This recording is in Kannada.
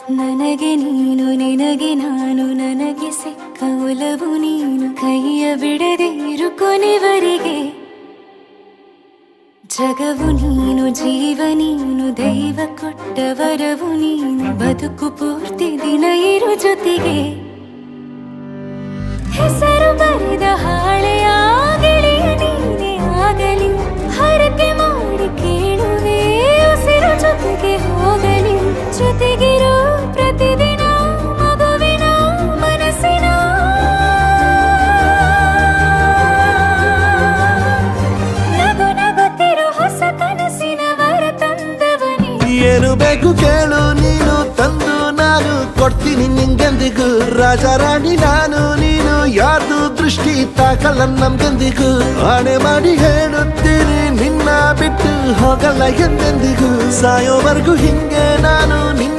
ನನಗೆ ನೀನು ನಿನಗೆ ನಾನು ನನಗೆ ಸಿಕ್ಕ ಒಲವು ನೀನು ಕೈಯ ಬಿಡದೆ ಇರು ಕೊನೆವರೆಗೆ ಜಗವು ನೀನು ಜೀವ ನೀನು ದೈವ ಕೊಟ್ಟ ವರವು ನೀನು ಬದುಕು ಪೂರ್ತಿ ದಿನ ಇರು ಜೊತೆಗೆ ಹೆಸರು ಬರೆದ ಹಾಳೆಯ ಗೆಳೆಯ ನೀನೇ ಆಗಲಿ ಹರಕೆ ಮಾಡಿ ಕೇಳುವೆ ಉಸಿರು ಜೊತೆಗೆ ಹೋಗಲಿ ಜೊತೆಗಿರೋ ಪ್ರತಿದಿನ ಮಗುವಿನ ಮನಸ್ಸಿನ ನಗು ನಗುತ್ತಿರೋ ಹೊಸ ಕನಸಿನ ವರ ತಂದವನೇ ಏನು ಬೇಕು ಕೇಳು ನೀನು ತಂದು ನಾನು ಕೊಡ್ತೀನಿ ನಿಂಗೆಂದಿಗೂ ರಾಜ ರಾಣಿ ನಾನು ನೀನು ಯಾರ್ದು ದೃಷ್ಟಿ ತಾಕಲ್ಲ ನಮ್ಗೆಂದಿಗೂ ಆಣೆ ಮಾಡಿ ಹೇಳುತ್ತೀನಿ ನಿನ್ನ ಬಿಟ್ಟು ಹೋಗಲ್ಲ ಎಂದೆಂದಿಗೂ ಸಾಯೋವರೆಗೂ ಹಿಂಗೆ ನಾನು ನಿನ್ನ